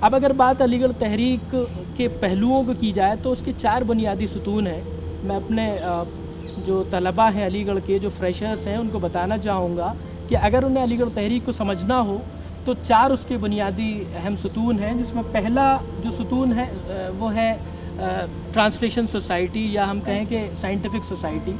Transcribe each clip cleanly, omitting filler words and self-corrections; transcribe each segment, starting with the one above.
اب اگر بات علی گڑھ تحریک کے پہلوؤں کو کی جائے تو اس کے 4 بنیادی ستون ہیں. میں اپنے جو طلباء ہیں علی گڑھ کے، جو فریشرز ہیں، ان کو بتانا چاہوں گا کہ اگر انہیں علی گڑھ تحریک کو سمجھنا ہو تو 4 اس کے بنیادی اہم ستون ہیں، جس میں پہلا جو ستون ہے وہ ہے ٹرانسلیشن سوسائٹی، یا ہم کہیں کہ سائنٹیفک سوسائٹی.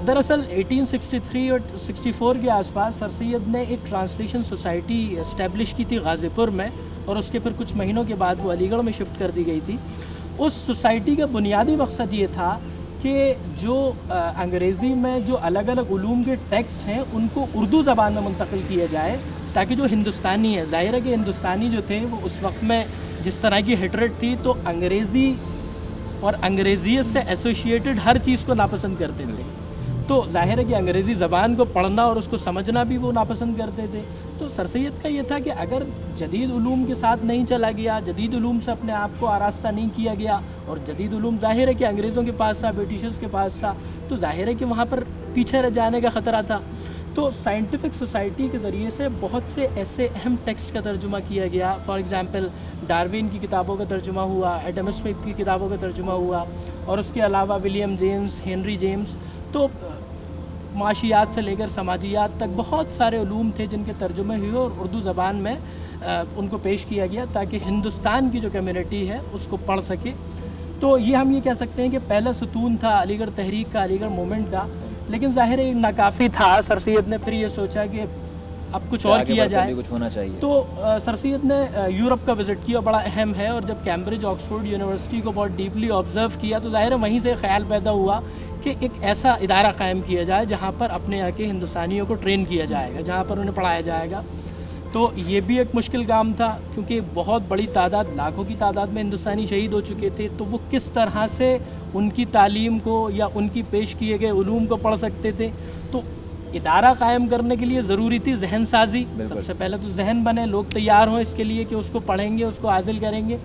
دراصل 1863 اور 64 کے آس پاس سر سید نے ایک ٹرانسلیشن سوسائٹی اسٹیبلش کی تھی غازی پور میں، اور اس کے پھر کچھ مہینوں کے بعد وہ علی گڑھ میں شفٹ کر دی گئی تھی. اس سوسائٹی کا بنیادی مقصد یہ تھا کہ جو انگریزی میں جو الگ الگ علوم کے ٹیکسٹ ہیں ان کو اردو زبان میں منتقل کیا جائے، تاکہ جو ہندوستانی ہے، ظاہر ہے کہ ہندوستانی جو تھے وہ اس وقت میں جس طرح کی ہٹریٹ تھی تو انگریزی اور انگریزیت سے ایسوسیٹڈ ہر چیز کو ناپسند کرتے تھے. تو ظاہر ہے کہ انگریزی زبان کو پڑھنا اور اس کو سمجھنا بھی وہ ناپسند کرتے تھے. تو سر سید کا یہ تھا کہ اگر جدید علوم کے ساتھ نہیں چلا گیا، جدید علوم سے اپنے آپ کو آراستہ نہیں کیا گیا، اور جدید علوم ظاہر ہے کہ انگریزوں کے پاس تھا، برٹشرز کے پاس تھا، تو ظاہر ہے کہ وہاں پر پیچھے رہ جانے کا خطرہ تھا. تو سائنٹیفک سوسائٹی کے ذریعے سے بہت سے ایسے اہم ٹیکسٹ کا ترجمہ کیا گیا. فار ایگزامپل ڈاروین کی کتابوں کا ترجمہ ہوا، ایڈم اسمتھ کی کتابوں کا ترجمہ ہوا، اور اس کے علاوہ ولیم جیمز، ہنری جیمز. تو معاشیات سے لے کر سماجیات تک بہت سارے علوم تھے جن کے ترجمے ہوئے اور اردو زبان میں ان کو پیش کیا گیا تاکہ ہندوستان کی جو کمیونٹی ہے اس کو پڑھ سکے. تو یہ ہم یہ کہہ سکتے ہیں کہ پہلا ستون تھا علی گڑھ تحریک کا، علی گڑھ موومنٹ کا. لیکن ظاہر ہے ناکافی تھا. سر سید نے پھر یہ سوچا کہ اب کچھ اور کیا جائے، کچھ ہونا چاہیے. تو سر سید نے یورپ کا وزٹ کیا، بڑا اہم ہے، اور جب کیمبرج آکسفورڈ یونیورسٹی کو بہت ڈیپلی آبزرو کیا تو ظاہر ہے وہیں سے خیال پیدا ہوا کہ ایک ایسا ادارہ قائم کیا جائے جہاں پر اپنے یہاں کے ہندوستانیوں کو ٹرین کیا جائے گا، جہاں پر انہیں پڑھایا جائے گا. تو یہ بھی ایک مشکل کام تھا کیونکہ بہت بڑی تعداد، لاکھوں کی تعداد میں ہندوستانی شہید ہو چکے تھے. تو وہ کس طرح سے ان کی تعلیم کو یا ان کی پیش کیے گئے علوم کو پڑھ سکتے تھے. تو ادارہ قائم کرنے کے لیے ضروری تھی ذہن سازی. سب سے پہلے تو ذہن بنے، لوگ تیار ہوں اس کے لیے کہ اس کو پڑھیں گے، اس کو حاصل کریں گے.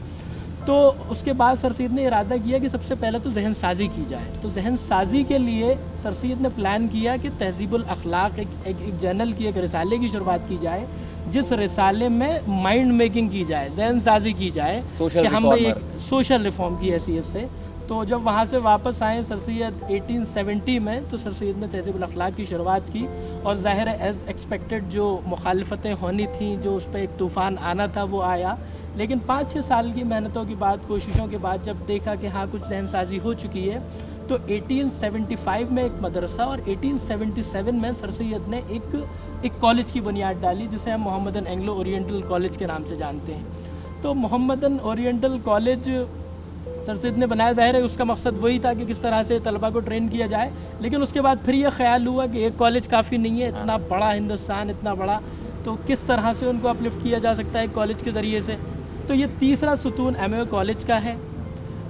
تو اس کے بعد سر سید نے ارادہ کیا کہ سب سے پہلے تو ذہن سازی کی جائے. تو ذہن سازی کے لیے سر سید نے پلان کیا کہ تہذیب الاخلاق ایک جرنل کی، ایک رسالے کی شروعات کی جائے، جس رسالے میں مائنڈ میکنگ کی جائے، ذہن سازی کی جائے کہ ہم بھی ایک سوشل ریفارم کی حیثیت سے. تو جب وہاں سے واپس آئے سر سید 1870 میں، تو سر سید نے تہذیب الاخلاق کی شروعات کی. اور ظاہر ہے ایز ایکسپیکٹڈ جو مخالفتیں ہونی تھیں، جو اس پہ ایک طوفان آنا تھا، وہ آیا. لیکن 5-6 سال کی محنتوں کے بعد، کوششوں کے بعد جب دیکھا کہ ہاں کچھ ذہن سازی ہو چکی ہے، تو 1875 میں ایک مدرسہ اور 1877 میں سر سید نے ایک کالج کی بنیاد ڈالی جسے ہم محمدن اینگلو اورینٹل کالج کے نام سے جانتے ہیں. تو محمدن اورینٹل کالج سر سید نے بنایا. ظاہر ہے اس کا مقصد وہی تھا کہ کس طرح سے طلباء کو ٹرین کیا جائے. لیکن اس کے بعد پھر یہ خیال ہوا کہ ایک کالج کافی نہیں ہے، اتنا بڑا ہندوستان، اتنا بڑا، تو کس طرح سے ان کو اپلفٹ کیا جا سکتا ہے ایک کالج کے ذریعے سے. تو یہ تیسرا ستون ایم اے کالج کا ہے.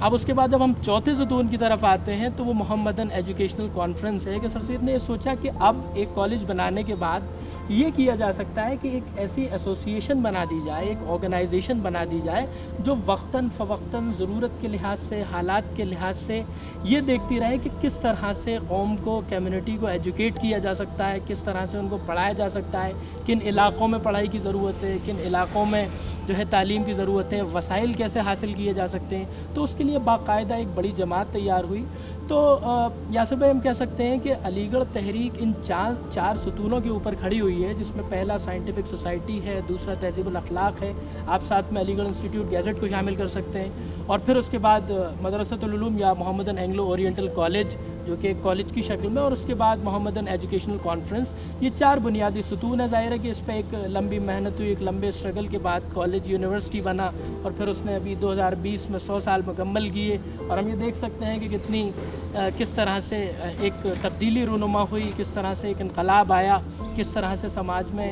اب اس کے بعد جب ہم چوتھے ستون کی طرف آتے ہیں تو وہ محمدن ایجوکیشنل کانفرنس ہے کہ سر سید نے یہ سوچا کہ اب ایک کالج بنانے کے بعد یہ کیا جا سکتا ہے کہ ایک ایسی ایسوسیشن بنا دی جائے، ایک آرگنائزیشن بنا دی جائے جو وقتاً فوقتاً ضرورت کے لحاظ سے، حالات کے لحاظ سے یہ دیکھتی رہے کہ کس طرح سے قوم کو، کمیونٹی کو ایجوکیٹ کیا جا سکتا ہے، کس طرح سے ان کو پڑھایا جا سکتا ہے، کن علاقوں میں پڑھائی کی ضرورت ہے، کن علاقوں میں جو ہے تعلیم کی ضرورت ہے، وسائل کیسے حاصل کیے جا سکتے ہیں. تو اس کے لیے باقاعدہ ایک بڑی جماعت تیار ہوئی. تو یاسر بھائی ہم کہہ سکتے ہیں کہ علی گڑھ تحریک ان چار ستونوں کے اوپر کھڑی ہوئی ہے، جس میں پہلا سائنٹیفک سوسائٹی ہے، دوسرا تہذیب الاخلاق ہے، آپ ساتھ میں علی گڑھ انسٹیٹیوٹ گیزٹ کو شامل کر سکتے ہیں، اور پھر اس کے بعد مدرسۃ العلوم یا محمدن اینگلو اورینٹل کالج جو کہ ایک کالج کی شکل میں، اور اس کے بعد محمدن ایجوکیشنل کانفرنس. یہ 4 بنیادی ستون ہے. ظاہر ہے کہ اس پہ ایک لمبی محنت ہوئی، ایک لمبے اسٹرگل کے بعد کالج یونیورسٹی بنا، اور پھر اس نے ابھی 2020 میں 100 سال مکمل کیے. اور ہم یہ دیکھ سکتے ہیں کہ کس طرح سے ایک تبدیلی رونما ہوئی، کس طرح سے ایک انقلاب آیا، کس طرح سے سماج میں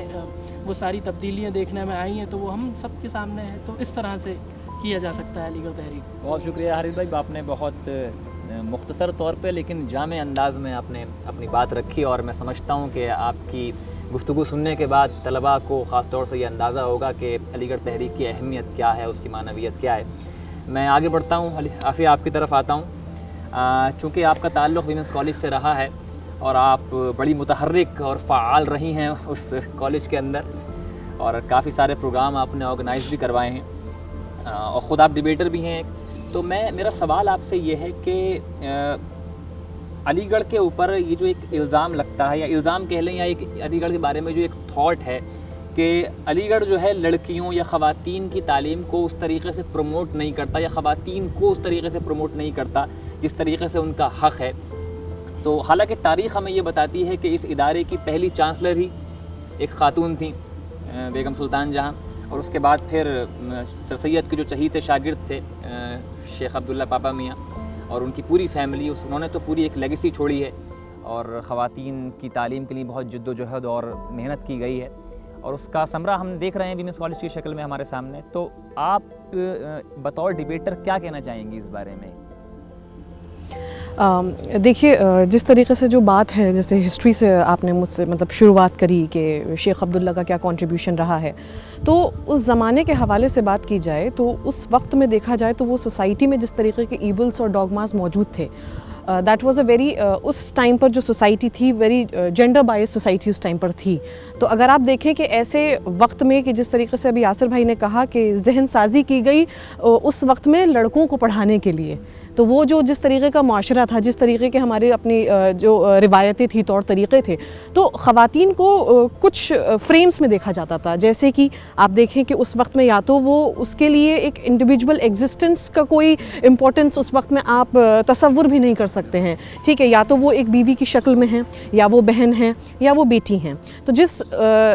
وہ ساری تبدیلیاں دیکھنے میں آئی ہیں. تو وہ ہم سب کے سامنے ہیں. تو اس طرح سے کیا جا سکتا ہے علی گڑھ تحریک. بہت شکریہ حارث بھائی، آپ نے بہت مختصر طور پہ لیکن جامع انداز میں آپ نے اپنی بات رکھی، اور میں سمجھتا ہوں کہ آپ کی گفتگو سننے کے بعد طلباء کو خاص طور سے یہ اندازہ ہوگا کہ علی گڑھ تحریک کی اہمیت کیا ہے، اس کی معنویت کیا ہے. میں آگے بڑھتا ہوں، عافیہ آپ کی طرف آتا ہوں. چونکہ آپ کا تعلق ویمنس کالج سے رہا ہے اور آپ بڑی متحرک اور فعال رہی ہیں اس کالج کے اندر، اور کافی سارے پروگرام آپ نے آرگنائز بھی کروائے ہیں. اور خود آپ ڈبیٹر بھی ہیں. تو میرا سوال آپ سے یہ ہے کہ علی گڑھ کے اوپر یہ جو ایک الزام لگتا ہے, یا الزام کہہ لیں, یا ایک علی گڑھ کے بارے میں جو ایک تھاٹ ہے کہ علی گڑھ جو ہے لڑکیوں یا خواتین کی تعلیم کو اس طریقے سے پروموٹ نہیں کرتا, یا خواتین کو اس طریقے سے پروموٹ نہیں کرتا جس طریقے سے ان کا حق ہے. تو حالانکہ تاریخ ہمیں یہ بتاتی ہے کہ اس ادارے کی پہلی چانسلر ہی ایک خاتون تھیں, بیگم سلطان جہاں, اور اس کے بعد پھر سر سید کے جو چہیتے شاگرد تھے شیخ عبداللہ پاپا میاں اور ان کی پوری فیملی, انہوں نے تو پوری ایک لیگیسی چھوڑی ہے, اور خواتین کی تعلیم کے لیے بہت جد و جہد اور محنت کی گئی ہے, اور اس کا ثمرہ ہم دیکھ رہے ہیں ویمنس کالج کی شکل میں ہمارے سامنے. تو آپ بطور ڈبیٹر کیا کہنا چاہیں گی اس بارے میں؟ دیکھیے, جس طریقے سے جو بات ہے, جیسے ہسٹری سے آپ نے مجھ سے مطلب شروعات کری کہ شیخ عبداللہ کا کیا کنٹریبیوشن رہا ہے, تو اس زمانے کے حوالے سے بات کی جائے تو اس وقت میں دیکھا جائے تو وہ سوسائٹی میں جس طریقے کے ایبلس اور ڈوگماز موجود تھے, دیٹ واز اے ویری اس ٹائم پر جو سوسائٹی تھی ویری جینڈر بائز سوسائٹی اس ٹائم پر تھی. تو اگر آپ دیکھیں کہ ایسے وقت میں کہ جس طریقے سے ابھی یاسر بھائی نے کہا کہ ذہن سازی کی گئی اس وقت میں لڑکوں کو پڑھانے کے لیے, تو وہ جو جس طریقے کا معاشرہ تھا, جس طریقے کے ہمارے اپنی جو روایتیں تھیں, طور طریقے تھے, تو خواتین کو کچھ فریمز میں دیکھا جاتا تھا. جیسے کہ آپ دیکھیں کہ اس وقت میں یا تو وہ اس کے لیے ایک انڈیویجول ایگزسٹنس کا کوئی امپورٹنس اس وقت میں آپ تصور بھی نہیں کر سکتے ہیں, ٹھیک ہے, یا تو وہ ایک بیوی کی شکل میں ہیں, یا وہ بہن ہیں, یا وہ بیٹی ہیں. تو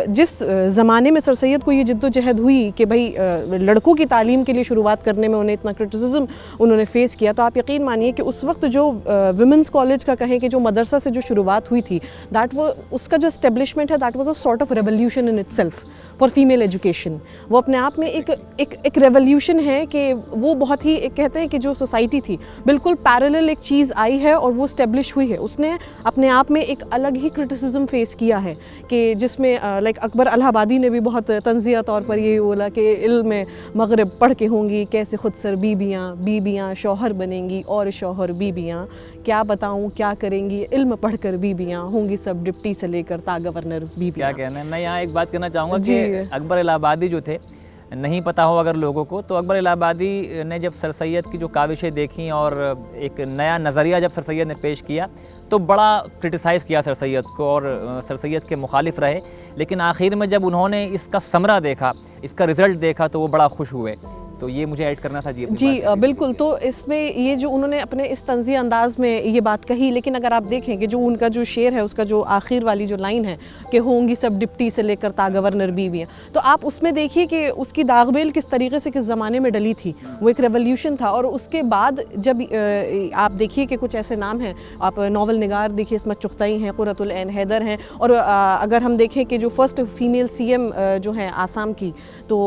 جس زمانے میں سر سید کو یہ جد و جہد ہوئی کہ بھائی لڑکوں کی تعلیم کے لیے شروعات کرنے میں انہیں اتنا کرٹیسزم انہوں نے فیس کیا, تو آپ یقین مانیے کہ اس وقت جو ویمنس کالج کا کہیں کہ جو مدرسہ سے جو شروعات ہوئی تھی, اس کا جو اسٹیبلشمنٹ ہے, that was a sort of revolution in it self for female education. وہ اپنے آپ میں ایک ریولیوشن ہے کہ وہ بہت ہی ایک کہتے ہیں کہ جو سوسائٹی تھی بالکل پیرلل ایک چیز آئی ہے اور وہ اسٹیبلش ہوئی ہے. اس نے اپنے آپ میں ایک الگ ہی کرٹیسزم فیس کیا ہے کہ جس میں لائک اکبر الہ آبادی نے بھی بہت تنزیہ طور پر یہ بولا کہ علم مغرب پڑھ کے ہوں گی کیسے خود سر بیبیاں شوہر بنیں گی اور شوہر بیبیاں, کیا بتاؤں کیا کریں گی, علم پڑھ کر بیبیاں ہوں گی سب ڈپٹی سے لے کر تا گورنر بیبیاں. کیا کہنا ہے, میں یہاں ایک بات کہنا چاہوں گا کہ اکبر الہ آبادی جو تھے, نہیں پتہ ہو اگر لوگوں کو, تو اکبر الہ آبادی نے جب سر سید کی جو کاوشیں دیکھیں اور ایک نیا نظریہ جب سر سید نے پیش کیا تو بڑا کرٹیسائز کیا سر سید کو اور سر سید کے مخالف رہے, لیکن آخر میں جب انہوں نے اس کا ثمرہ دیکھا, اس کا رزلٹ دیکھا, تو وہ بڑا خوش ہوئے. تو یہ مجھے ایڈ کرنا تھا. جی بالکل. تو اس میں یہ جو انہوں نے اپنے اس طنزیہ انداز میں یہ بات کہی, لیکن اگر آپ دیکھیں کہ جو ان کا جو شعر ہے, اس کا جو آخر والی جو لائن ہے کہ ہوں گی سب ڈپٹی سے لے کر تا گورنر بیویاں, تو آپ اس میں دیکھیے کہ اس کی داغ بیل کس طریقے سے کس زمانے میں ڈلی تھی. وہ ایک ریولیوشن تھا. اور اس کے بعد جب آپ دیکھیے کہ کچھ ایسے نام ہیں, آپ ناول نگار دیکھیے, عصمت چغتائی ہیں, قرۃ العین حیدر ہیں, اور اگر ہم دیکھیں کہ جو فرسٹ فیمیل سی ایم جو ہیں آسام کی, تو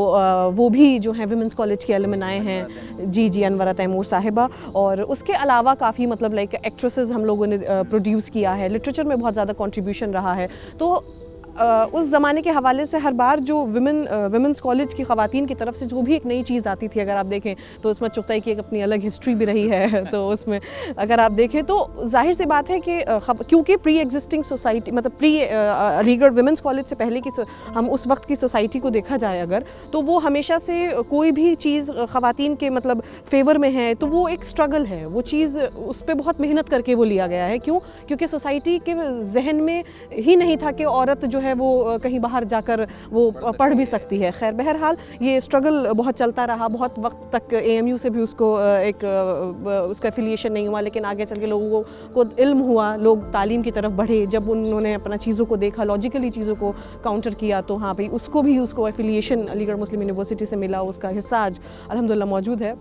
وہ بھی جو ہیں ویمنس کالج کے الومنائے ہیں. جی انورہ تیمور صاحبہ, اور اس کے علاوہ کافی مطلب لائک ایکٹریسز ہم لوگوں نے پروڈیوس کیا ہے. لٹریچر میں بہت زیادہ کنٹریبیوشن رہا ہے. تو اس زمانے کے حوالے سے ہر بار جو ویمنس کالج کی خواتین کی طرف سے جو بھی ایک نئی چیز آتی تھی, اگر آپ دیکھیں تو عصمت چغتائی کی ایک اپنی الگ ہسٹری بھی رہی ہے. تو اس میں اگر آپ دیکھیں تو ظاہر سی بات ہے کہ کیونکہ پری ایگزسٹنگ سوسائٹی مطلب پری علی گڑھ ویمنس کالج سے پہلے کی ہم اس وقت کی سوسائٹی کو دیکھا جائے اگر, تو وہ ہمیشہ سے کوئی بھی چیز خواتین کے مطلب فیور میں ہے تو وہ ایک اسٹرگل ہے. وہ چیز اس پہ بہت محنت کر کے وہ لیا گیا ہے. کیونکہ سوسائٹی کے ذہن میں ہی نہیں تھا کہ عورت جو ہے وہ کہیں باہر جا کر وہ پڑھ بھی سکتی ہے. خیر بہرحال یہ اسٹرگل بہت چلتا رہا, بہت وقت تک اے ایم یو سے بھی اس کو ایک اس کا ایفیلیشن نہیں ہوا, لیکن آگے چل کے لوگوں کو علم ہوا, لوگ تعلیم کی طرف بڑھے. جب انہوں نے اپنا چیزوں کو دیکھا, لاجیکلی چیزوں کو کاؤنٹر کیا, تو ہاں بھائی اس کو ایفیلیشن علی گڑھ مسلم یونیورسٹی سے ملا, اس کا حصہ آج الحمدللہ موجود ہے.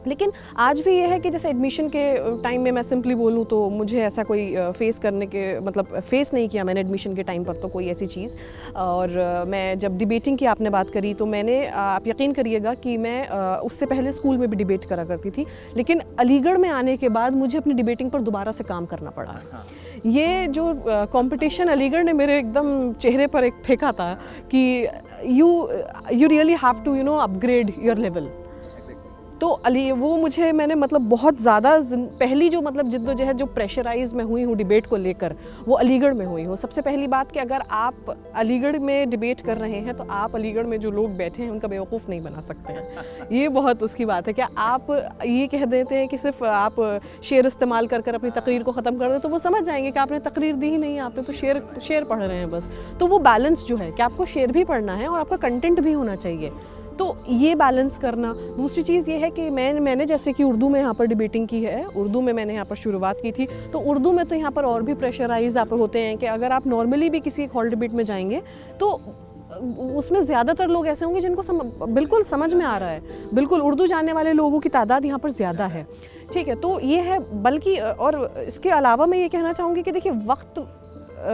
لیکن آج بھی یہ ہے کہ جیسے ایڈمیشن کے ٹائم میں سمپلی بولوں تو مجھے ایسا کوئی فیس کرنے کے مطلب فیس نہیں کیا میں نے ایڈمیشن کے ٹائم پر تو کوئی ایسی چیز. اور میں جب ڈیبیٹنگ کی آپ نے بات کری تو میں نے, آپ یقین کریے گا کہ میں اس سے پہلے اسکول میں بھی ڈیبیٹ کرا کرتی تھی, لیکن علی گڑھ میں آنے کے بعد مجھے اپنی ڈیبیٹنگ پر دوبارہ سے کام کرنا پڑا. یہ جو کمپٹیشن علی گڑھ نے میرے ایک دم چہرے پر ایک پھینکا تھا کہ you really have to upgrade your level. تو وہ مجھے میں نے مطلب بہت زیادہ پہلی جو مطلب جد و جہد جو پریشرائز میں ہوئی ہوں ڈیبیٹ کو لے کر وہ علی گڑھ میں ہوئی ہوں. سب سے پہلی بات کہ اگر آپ علی گڑھ میں ڈیبیٹ کر رہے ہیں تو آپ علی گڑھ میں جو لوگ بیٹھے ہیں ان کا بیوقوف نہیں بنا سکتے ہیں. یہ بہت اس کی بات ہے کہ آپ یہ کہہ دیتے ہیں کہ صرف آپ شعر استعمال کر کر اپنی تقریر کو ختم کر دیں تو وہ سمجھ جائیں گے کہ آپ نے تقریر دی ہی نہیں, آپ نے تو شعر پڑھ رہے ہیں بس. تو وہ بیلنس جو ہے کہ آپ کو شعر بھی پڑھنا ہے اور آپ کا کنٹینٹ بھی ہونا چاہیے, تو یہ بیلنس کرنا. دوسری چیز یہ ہے کہ میں نے جیسے کہ اردو میں یہاں پر ڈیبیٹنگ کی ہے, اردو میں نے یہاں پر شروعات کی تھی, تو اردو میں تو یہاں پر اور بھی پریشرائز آپ ہوتے ہیں کہ اگر آپ نارملی بھی کسی ایک ہال ڈیبیٹ میں جائیں گے تو اس میں زیادہ تر لوگ ایسے ہوں گے جن کو بالکل سمجھ میں آ رہا ہے, بالکل اردو جاننے والے لوگوں کی تعداد یہاں پر زیادہ ہے. ٹھیک ہے, تو یہ ہے. بلکہ اور اس کے علاوہ میں یہ کہنا چاہوں گی کہ دیکھیے وقت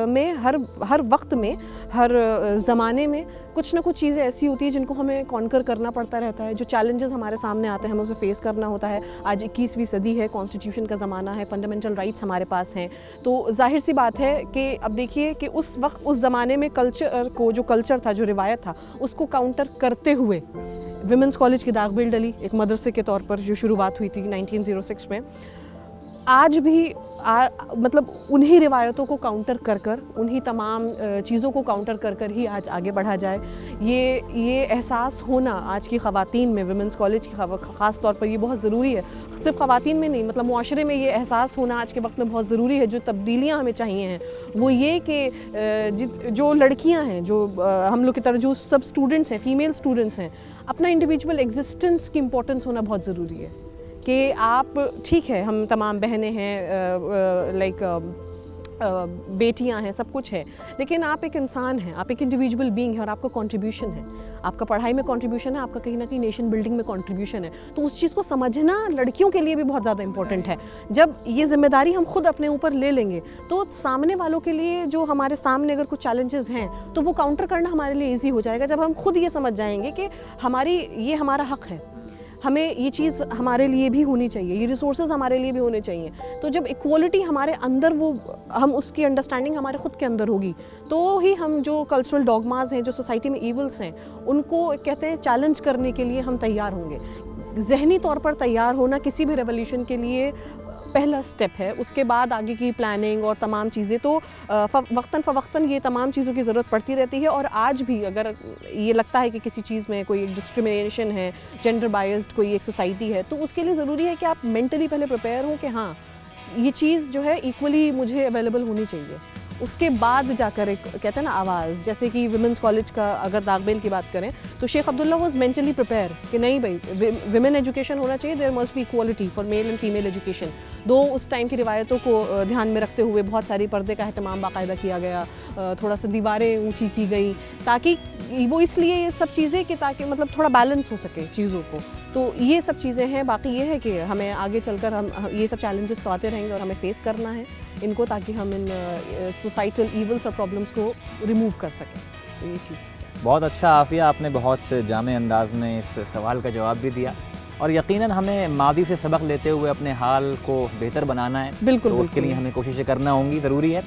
میں ہر وقت میں ہر زمانے میں کچھ نہ کچھ چیزیں ایسی ہوتی ہیں جن کو ہمیں کانکر کرنا پڑتا رہتا ہے. جو چیلنجز ہمارے سامنے آتے ہیں ہمیں اسے فیس کرنا ہوتا ہے. آج 21ویں صدی ہے, کانسٹیٹیوشن کا زمانہ ہے, فنڈامنٹل رائٹس ہمارے پاس ہیں, تو ظاہر سی بات ہے کہ اب دیکھیے کہ اس وقت اس زمانے میں کلچر تھا, جو روایت تھا, اس کو کاؤنٹر کرتے ہوئے ویمنس کالج کی داغ بیل ڈلی ایک مدرسے کے طور پر جو شروعات ہوئی تھی 1906 میں. آج بھی مطلب انہی روایتوں کو کاؤنٹر کر کر, انہی تمام چیزوں کو کاؤنٹر کر کر ہی آج آگے بڑھا جائے. یہ احساس ہونا آج کی خواتین میں, ویمنس کالج کی خاص طور پر یہ بہت ضروری ہے. صرف خواتین میں نہیں, مطلب معاشرے میں یہ احساس ہونا آج کے وقت میں بہت ضروری ہے. جو تبدیلیاں ہمیں چاہیے ہیں وہ یہ کہ جو لڑکیاں ہیں, جو ہم لوگ کی طرح جو سب اسٹوڈنٹس ہیں, فیمیل اسٹوڈنٹس ہیں, اپنا انڈیویجول ایگزسٹنس کی امپورٹنس ہونا بہت ضروری ہے. کہ آپ ٹھیک ہے, ہم تمام بہنیں ہیں, لائک بیٹیاں ہیں, سب کچھ ہے, لیکن آپ ایک انسان ہیں, آپ ایک انڈیویجول بینگ ہیں, اور آپ کا کنٹریبیوشن ہے, آپ کا پڑھائی میں کنٹریبیوشن ہے, آپ کا کہیں نہ کہیں نیشن بلڈنگ میں کنٹریبیوشن ہے. تو اس چیز کو سمجھنا لڑکیوں کے لیے بھی بہت زیادہ امپورٹنٹ ہے. جب یہ ذمہ داری ہم خود اپنے اوپر لے لیں گے تو سامنے والوں کے لیے جو ہمارے سامنے اگر کچھ چیلنجز ہیں تو وہ کاؤنٹر کرنا ہمارے لیے ایزی ہو جائے گا. جب ہم خود یہ سمجھ جائیں گے کہ یہ ہمارا حق ہے, ہمیں یہ چیز ہمارے لیے بھی ہونی چاہیے, یہ ریسورسز ہمارے لیے بھی ہونے چاہیے. تو جب ایکوالٹی ہمارے اندر, وہ ہم اس کی انڈرسٹینڈنگ ہمارے خود کے اندر ہوگی, تو ہی ہم جو کلچرل ڈوگماز ہیں, جو سوسائٹی میں ایولس ہیں, ان کو کہتے ہیں چیلنج کرنے کے لیے ہم تیار ہوں گے. ذہنی طور پر تیار ہونا کسی بھی ریولیوشن کے لیے پہلا سٹیپ ہے. اس کے بعد آگے کی پلاننگ اور تمام چیزیں, تو وقتاً فوقتاً یہ تمام چیزوں کی ضرورت پڑتی رہتی ہے. اور آج بھی اگر یہ لگتا ہے کہ کسی چیز میں کوئی ڈسکریمنیشن ہے, جینڈر بائزڈ کوئی ایک سوسائٹی ہے, تو اس کے لیے ضروری ہے کہ آپ مینٹلی پہلے پریپیئر ہوں کہ ہاں یہ چیز جو ہے ایکولی مجھے اویلیبل ہونی چاہیے. اس کے بعد جا کر ایک کہتے ہیں نا آواز, جیسے کہ ویمنس کالج کا اگر داغ بیل کی بات کریں تو شیخ عبداللہ واز مینٹلی پریپیئر کہ نہیں بھائی ویمن ایجوکیشن ہونا چاہیے, there must be equality for male and female education. دو اس ٹائم کی روایتوں کو دھیان میں رکھتے ہوئے بہت ساری پردے کا اہتمام باقاعدہ کیا گیا, تھوڑا سا دیواریں اونچی کی گئی, تاکہ وہ اس لیے یہ سب چیزیں کہ تاکہ مطلب تھوڑا بیلنس ہو سکے چیزوں کو. تو یہ سب چیزیں ہیں. باقی یہ ہے کہ ہمیں آگے چل کر ہم یہ سب چیلنجز تو آتے رہیں گے اور ہمیں فیس کرنا ہے ان کو, تاکہ ہم ان سوسائٹل ایونس اور پرابلمس کو ریموو کر سکیں. تو یہ چیز بہت اچھا عافیہ, آپ نے بہت جامع انداز میں اس سوال کا جواب بھی دیا, اور یقیناً ہمیں ماضی سے سبق لیتے ہوئے اپنے حال کو بہتر بنانا ہے. بالکل, تو اس کے لیے ہمیں کوششیں کرنا ہوں گی, ضروری ہے.